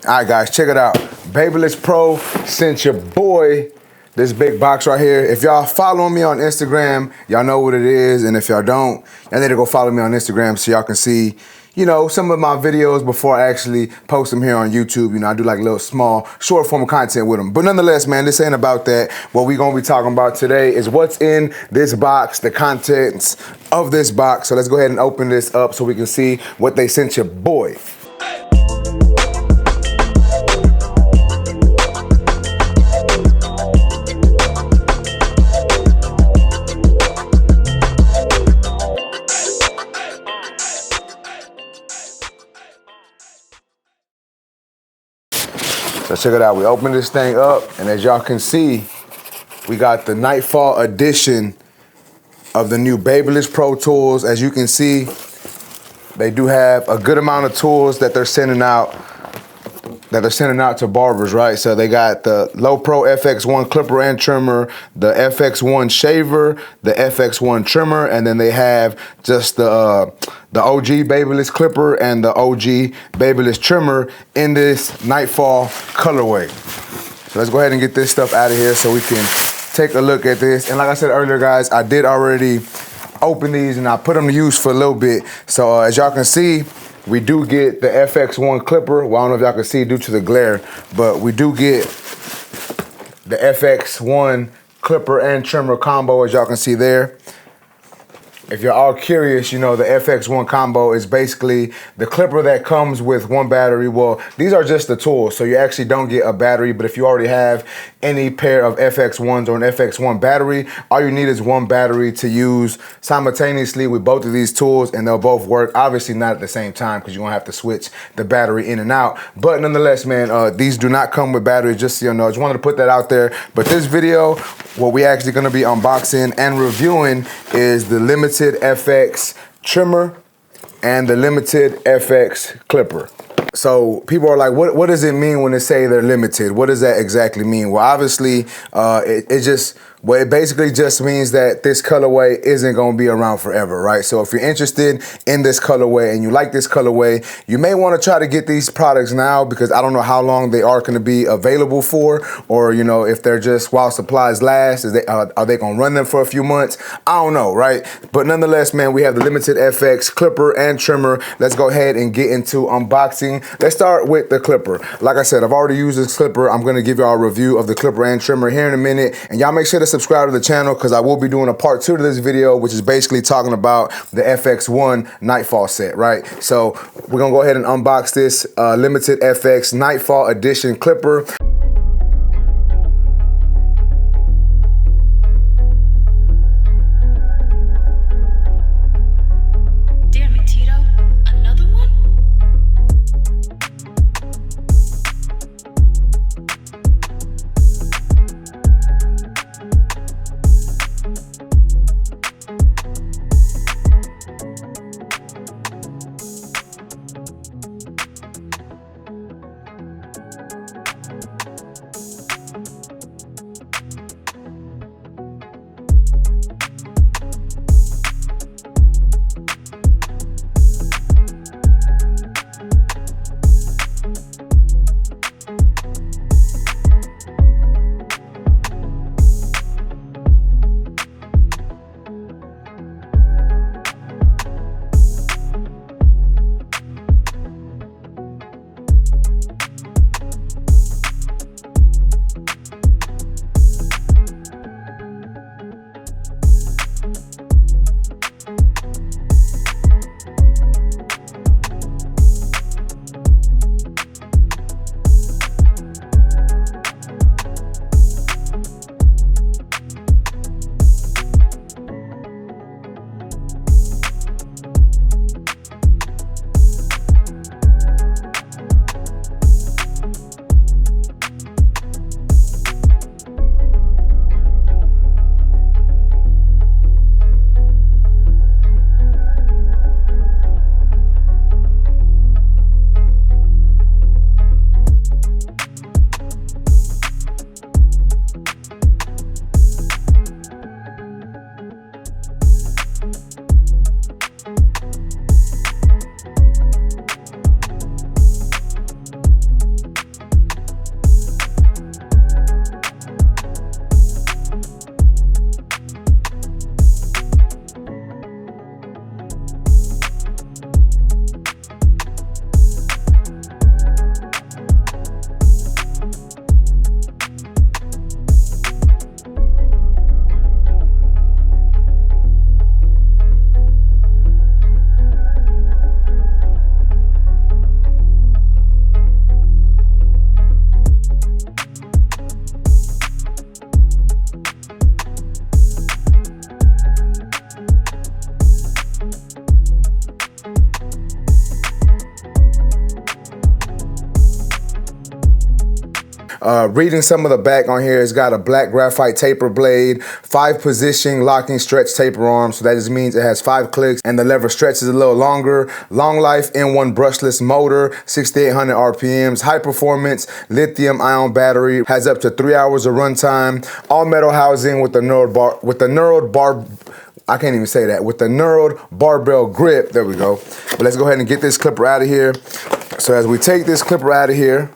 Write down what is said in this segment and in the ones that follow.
All right, guys, check it out. Babyliss Pro sent your boy this big box right here. If y'all follow me on Instagram, y'all know what it is. And if y'all don't, y'all need to go follow me on Instagram so y'all can see, you know, some of my videos before I actually post them here on YouTube. You know, I do like little small, short form of content with them. But nonetheless, man, this ain't about that. What we gonna be talking about today is what's in this box, the contents of this box. So let's go ahead and open this up so we can see what they sent your boy. So check it out, we open this thing up, and as y'all can see, we got the Nightfall edition of the new Babyliss Pro tools. As you can see, they do have a good amount of tools that they're sending out to barbers, right? So they got the Low Pro FX1 clipper and trimmer, the FX1 shaver, the FX1 trimmer, and then they have just the OG Babyliss clipper and the OG Babyliss trimmer in this Nightfall colorway. So let's go ahead and get this stuff out of here so we can take a look at this. And like I said earlier, guys, I did already open these and I put them to use for a little bit. So as y'all can see, we do get the FX1 clipper. Well, I don't know if y'all can see due to the glare, but we do get the FX1 clipper and trimmer combo, as y'all can see there. If you're all curious, you know, the FX1 combo is basically the clipper that comes with one battery. Well, these are just the tools, so you actually don't get a battery, but if you already have any pair of FX1s or an FX1 battery, all you need is one battery to use simultaneously with both of these tools, and they'll both work. Obviously not at the same time because you're gonna have to switch the battery in and out. But nonetheless, man, these do not come with batteries, just so you know. I just wanted to put that out there. But this video, what we actually gonna be unboxing and reviewing is the limited FX trimmer and the limited FX clipper. So people are like, what does it mean when they say they're limited? What does that exactly mean? Well, obviously, it basically just means that this colorway isn't gonna be around forever, right? So if you're interested in this colorway and you like this colorway, you may wanna try to get these products now because I don't know how long they are gonna be available for, or you know, if they're just while supplies last, are they gonna run them for a few months? I don't know, right? But nonetheless, man, we have the limited FX clipper and trimmer. Let's go ahead and get into unboxing. Let's start with the clipper. Like I said, I've already used this clipper. I'm gonna give y'all a review of the clipper and trimmer here in a minute, and y'all make sure to subscribe to the channel because I will be doing a part 2 to this video, which is basically talking about the FX1 Nightfall set, right? So we're gonna go ahead and unbox this limited FX Nightfall edition clipper. Reading some of the back on here, it's got a black graphite taper blade, 5-position locking stretch taper arm, so that just means it has 5 clicks and the lever stretches a little longer. Long life N1 brushless motor, 6,800 RPMs, high performance lithium ion battery, has up to 3 hours of runtime, all metal housing with the knurled barbell grip. There we go. But let's go ahead and get this clipper out of here. So as we take this clipper out of here,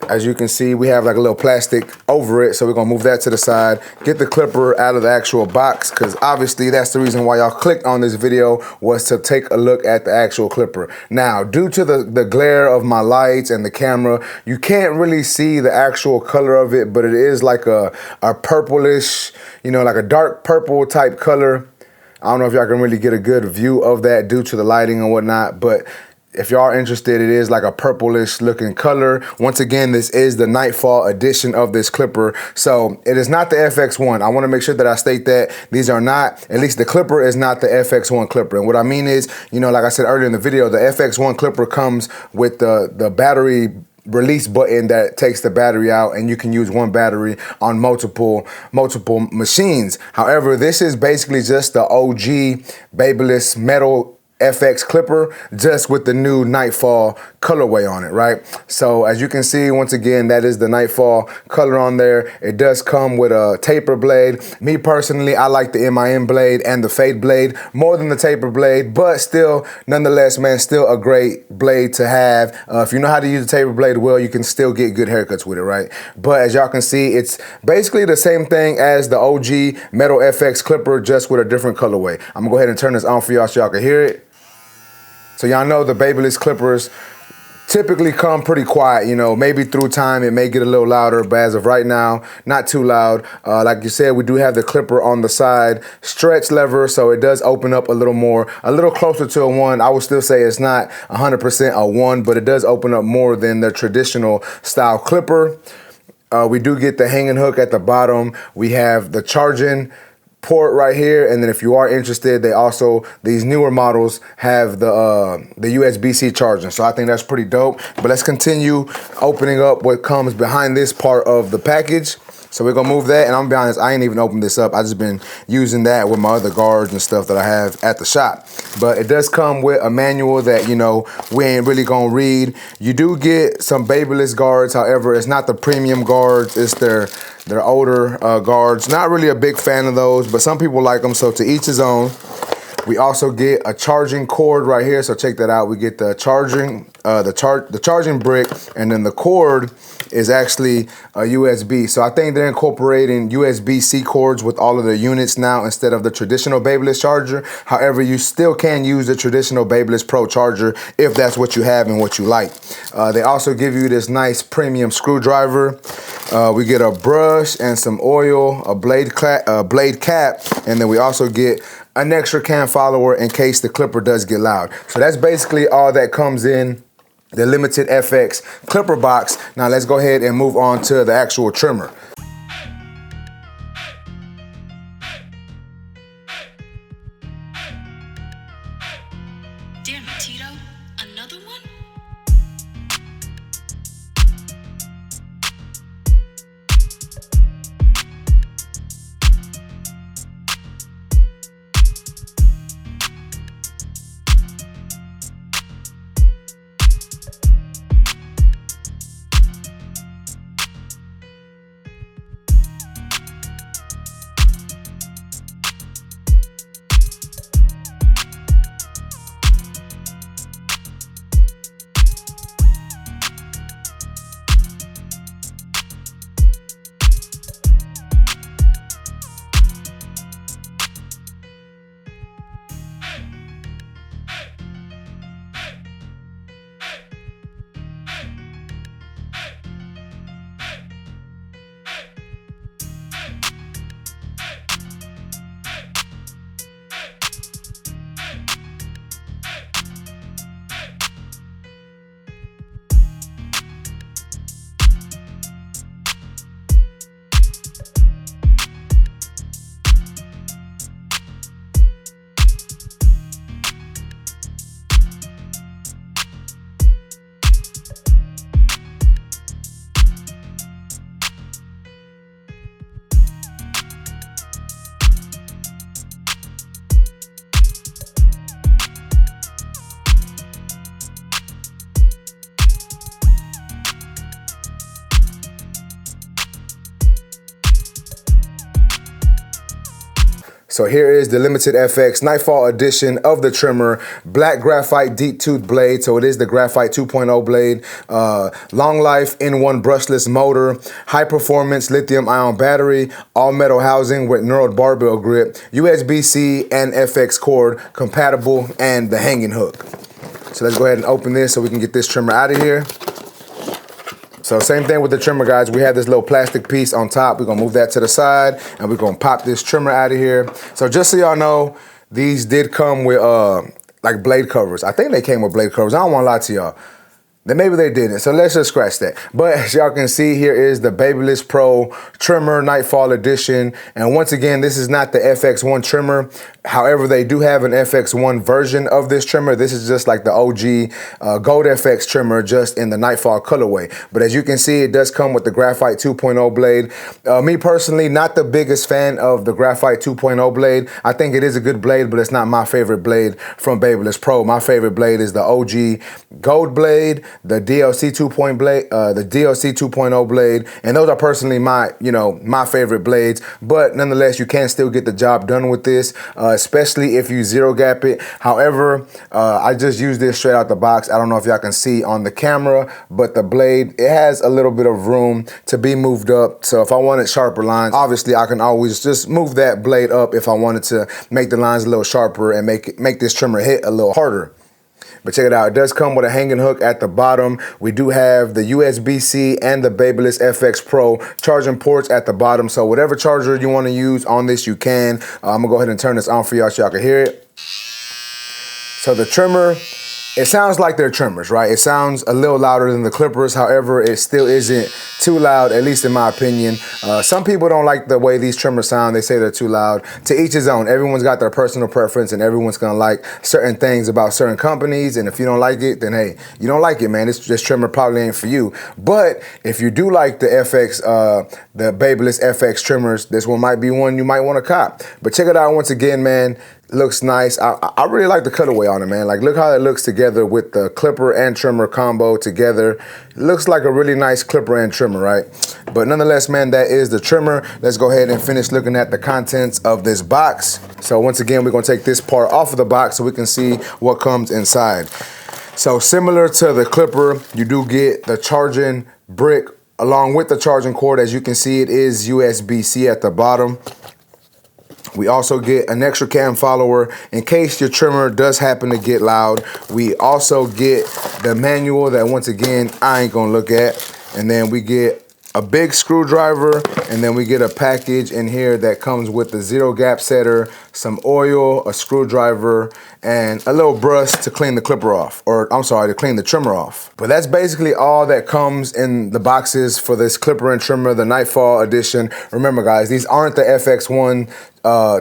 as you can see, we have like a little plastic over it, so we're gonna move that to the side, get the clipper out of the actual box, because obviously that's the reason why y'all clicked on this video, was to take a look at the actual clipper. Now, due to the glare of my lights and the camera, you can't really see the actual color of it, but it is like a purplish, you know, like a dark purple type color. I don't know if y'all can really get a good view of that due to the lighting and whatnot, but if y'all are interested, it is like a purplish looking color. Once again, this is the Nightfall edition of this clipper. So it is not the FX1. I want to make sure that I state that these are not, at least the clipper is not the FX1 clipper. And what I mean is, you know, like I said earlier in the video, the FX1 clipper comes with the battery release button that takes the battery out, and you can use one battery on multiple machines. However, this is basically just the OG Babyliss metal FX clipper, just with the new Nightfall colorway on it, right? So as you can see, once again, that is the Nightfall color on there. It does come with a taper blade. Me personally, I like the MIM blade and the fade blade more than the taper blade, but still, nonetheless, man, still a great blade to have. If you know how to use the taper blade well, you can still get good haircuts with it, right? But as y'all can see, it's basically the same thing as the OG Metal FX clipper, just with a different colorway. I'm gonna go ahead and turn this on for y'all so y'all can hear it. So y'all know the Babyliss clippers typically come pretty quiet, you know, maybe through time it may get a little louder, but as of right now, not too loud. Like you said, we do have the clipper on the side stretch lever, so it does open up a little more, a little closer to a 1. I would still say it's not 100% a 1, but it does open up more than the traditional style clipper. We do get the hanging hook at the bottom. We have the charging port right here, and then if you are interested, they also, these newer models have the USB-C charging, so I think that's pretty dope. But let's continue opening up what comes behind this part of the package. So we're gonna move that, and I'm gonna be honest, I ain't even opened this up. I just been using that with my other guards and stuff that I have at the shop. But it does come with a manual that, you know, we ain't really gonna read. You do get some Babyliss guards, however, it's not the premium guards, it's their older guards. Not really a big fan of those, but some people like them, so to each his own. We also get a charging cord right here, so check that out. We get the charging, the charging brick, and then the cord is actually a USB. So I think they're incorporating USB-C cords with all of the units now instead of the traditional Babyliss charger. However, you still can use the traditional Babyliss Pro charger if that's what you have and what you like. They also give you this nice premium screwdriver. We get a brush and some oil, a blade cap, and then we also get an extra cam follower in case the clipper does get loud. So that's basically all that comes in the limited FX clipper box. Now let's go ahead and move on to the actual trimmer. Damn it, Tito. Another one? So here is the limited FX Nightfall edition of the trimmer, black graphite deep tooth blade. So it is the graphite 2.0 blade, long life in-one brushless motor, high performance lithium ion battery, all metal housing with knurled barbell grip, USB-C and FX cord compatible, and the hanging hook. So let's go ahead and open this so we can get this trimmer out of here. So same thing with the trimmer, guys. We have this little plastic piece on top. We're gonna move that to the side and we're gonna pop this trimmer out of here. So just so y'all know, these did come with like blade covers. I think they came with blade covers. I don't wanna lie to y'all. Then maybe they didn't, so let's just scratch that. But as y'all can see, here is the Babyliss Pro Trimmer Nightfall Edition. And once again, this is not the FX1 trimmer. However, they do have an FX1 version of this trimmer. This is just like the OG Gold FX trimmer, just in the Nightfall colorway. But as you can see, it does come with the Graphite 2.0 blade. Me personally, not the biggest fan of the Graphite 2.0 blade. I think it is a good blade, but it's not my favorite blade from Babyliss Pro. My favorite blade is the OG Gold blade, the DLC 2.0 blade, and those are personally my, my favorite blades. But nonetheless, you can still get the job done with this, especially if you zero gap it. However, I just use this straight out the box. I don't know if y'all can see on the camera, but the blade, it has a little bit of room to be moved up. So if I wanted sharper lines, obviously I can always just move that blade up if I wanted to make the lines a little sharper and make this trimmer hit a little harder. But check it out, it does come with a hanging hook at the bottom. We do have the USB-C and the Babyliss FX Pro charging ports at the bottom. So whatever charger you want to use on this, you can. I'm gonna go ahead and turn this on for y'all so y'all can hear it. So the trimmer, it sounds like they're trimmers, right? It sounds a little louder than the clippers. However, it still isn't too loud, at least in my opinion. Some people don't like the way these trimmers sound. They say they're too loud. To each his own. Everyone's got their personal preference and everyone's gonna like certain things about certain companies. And if you don't like it, then hey, you don't like it, man. This trimmer probably ain't for you. But if you do like the FX, the Babyliss FX trimmers, this one might be one you might wanna cop. But check it out once again, man. Looks nice. I really like the cutaway on it, man. Like, look how it looks together with the clipper and trimmer combo together. It looks like a really nice clipper and trimmer, right? But nonetheless, man, that is the trimmer. Let's go ahead and finish looking at the contents of this box. So once again, we're gonna take this part off of the box so we can see what comes inside. So similar to the clipper, you do get the charging brick along with the charging cord. As you can see, it is USB-C at the bottom. We also get an extra cam follower in case your trimmer does happen to get loud. We also get the manual that, once again, I ain't gonna look at. And then we get a big screwdriver, and then we get a package in here that comes with the zero gap setter, some oil, a screwdriver, and a little brush to clean the clipper off, or I'm sorry, to clean the trimmer off. But that's basically all that comes in the boxes for this clipper and trimmer, the Nightfall edition. Remember, guys, these aren't the FX1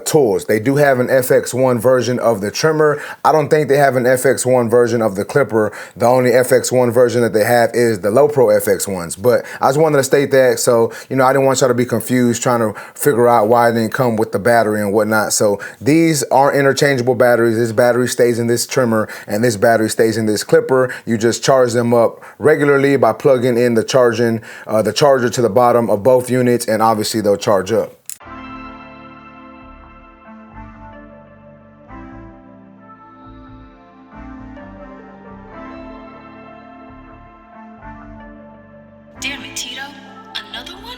tools. They do have an FX1 version of the trimmer. I don't think they have an FX1 version of the clipper. The only FX1 version that they have is the low pro FX1s. But I just wanted to state that, so I didn't want y'all to be confused trying to figure out why it didn't come with the battery and whatnot. So these are interchangeable batteries. This battery stays in this trimmer and this battery stays in this clipper. You just charge them up regularly by plugging in the charger to the bottom of both units, and obviously they'll charge up. Damn it, Tito. Another one?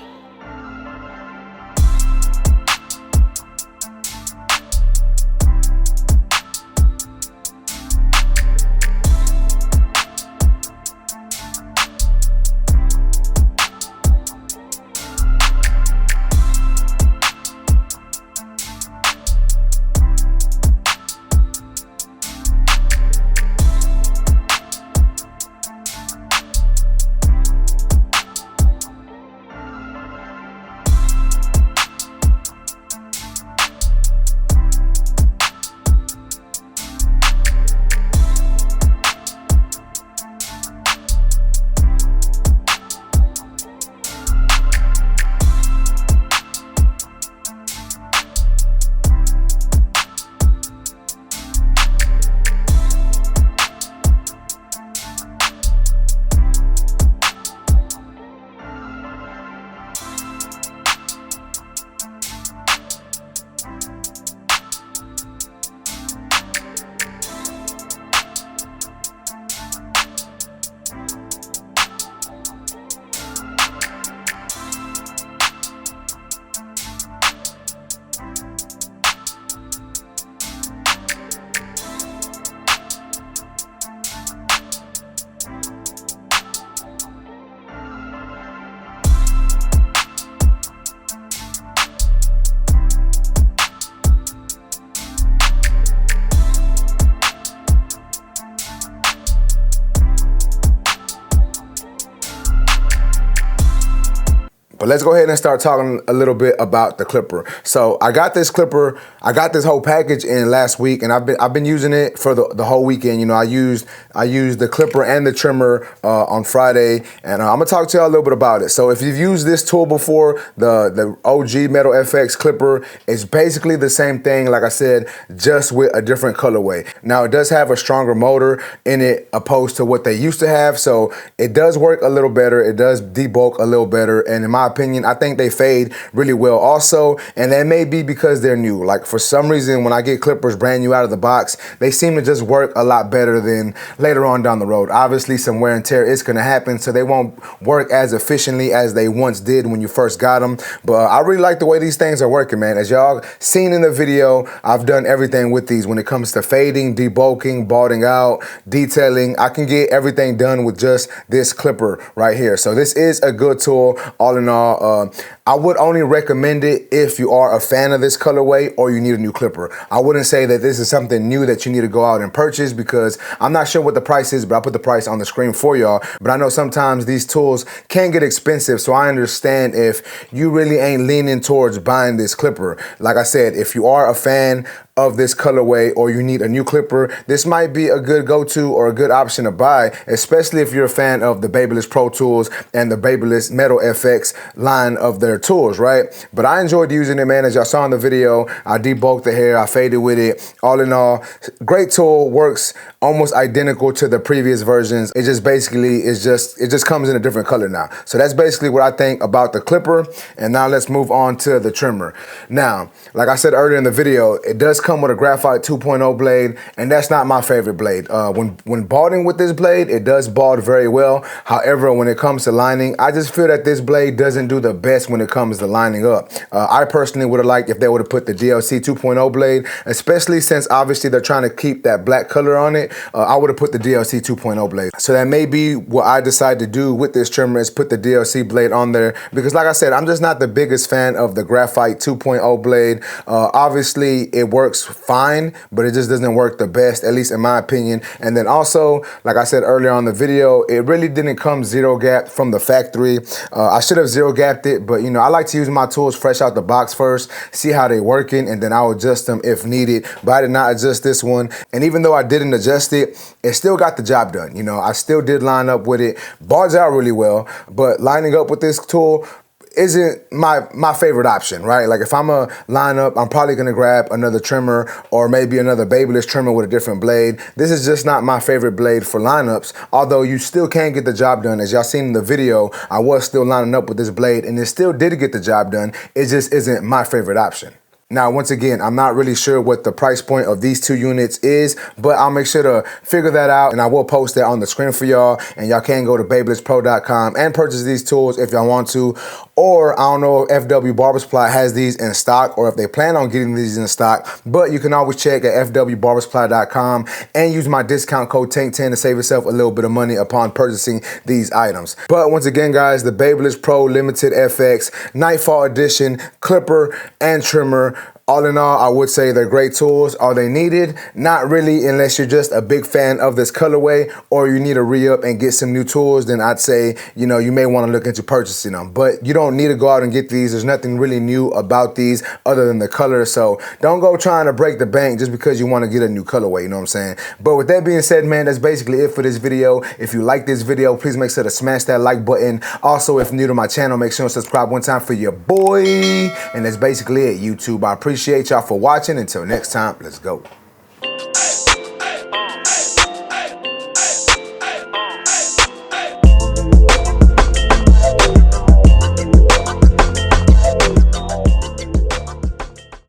But let's go ahead and start talking a little bit about the clipper. So I got this clipper, I got this whole package in last week, and I've been using it for the whole weekend. You know, I used the clipper and the trimmer on Friday, and I'm gonna talk to y'all a little bit about it. So if you've used this tool before, the OG Metal FX clipper, it's basically the same thing, like I said, just with a different colorway. Now it does have a stronger motor in it opposed to what they used to have, so it does work a little better. It does debulk a little better, and in my opinion, I think they fade really well also, and that may be because they're new. Like for some reason, when I get clippers brand new out of the box, they seem to just work a lot better than later on down the road. Obviously, some wear and tear is gonna happen, so they won't work as efficiently as they once did when you first got them. But I really like the way these things are working, man. As y'all seen in the video, I've done everything with these when it comes to fading, debulking, balding out, detailing. I can get everything done with just this clipper right here. So this is a good tool all in all. I would only recommend it if you are a fan of this colorway or you need a new clipper. I wouldn't say that this is something new that you need to go out and purchase, because I'm not sure what the price is, but I'll put the price on the screen for y'all. But I know sometimes these tools can get expensive, so I understand if you really ain't leaning towards buying this clipper. Like I said, if you are a fan of this colorway or you need a new clipper, this might be a good go-to or a good option to buy, especially if you're a fan of the Babyliss Pro Tools and the Babyliss Metal FX line of their tools, right? But I enjoyed using it, man. As y'all saw in the video, I debulked the hair, I faded with it. All in all, great tool, works almost identical to the previous versions. It just basically it just comes in a different color now. So that's basically what I think about the clipper. And now let's move on to the trimmer. Now, like I said earlier in the video, it does come with a graphite 2.0 blade, and that's not my favorite blade. When balding with this blade, it does bald very well. However, when it comes to lining, I just feel that this blade doesn't do the best when it comes to lining up. I personally would have liked if they would have put the DLC 2.0 blade, especially since obviously they're trying to keep that black color on it. I would have put the DLC 2.0 blade. So that may be what I decide to do with this trimmer, is put the DLC blade on there, because like I said, I'm just not the biggest fan of the graphite 2.0 blade. Obviously it works fine, but it just doesn't work the best, at least in my opinion. And then also, like I said earlier on the video, it really didn't come zero gap from the factory. I should have zero gapped it, but you know, I like to use my tools fresh out the box first, see how they're working, and then I'll adjust them if needed. But I did not adjust this one, and even though I didn't adjust it, it still got the job done. You know, I still did line up with it, balds out really well, but lining up with this tool isn't my favorite option, right? Like if I'm a lineup, I'm probably gonna grab another trimmer or maybe another Babyliss trimmer with a different blade. This is just not my favorite blade for lineups, although you still can get the job done. As y'all seen in the video, I was still lining up with this blade and it still did get the job done. It just isn't my favorite option. Now, once again, I'm not really sure what the price point of these two units is, but I'll make sure to figure that out, and I will post that on the screen for y'all, and y'all can go to babylesspro.com and purchase these tools if y'all want to. Or I don't know if FW Barber Supply has these in stock or if they plan on getting these in stock, but you can always check at fwbarbersupply.com and use my discount code TANK10 to save yourself a little bit of money upon purchasing these items. But once again, guys, the Babyliss Pro Limited FX Nightfall Edition clipper and trimmer, all in all, I would say they're great tools. Are they needed? Not really, unless you're just a big fan of this colorway or you need to re-up and get some new tools, then I'd say, you know, you may want to look into purchasing them. But you don't need to go out and get these. There's nothing really new about these other than the color. So don't go trying to break the bank just because you want to get a new colorway, you know what I'm saying? But with that being said, man, that's basically it for this video. If you like this video, please make sure to smash that like button. Also, if new to my channel, make sure to subscribe one time for your boy. And that's basically it, YouTube. I appreciate y'all for watching. Until next time, let's go.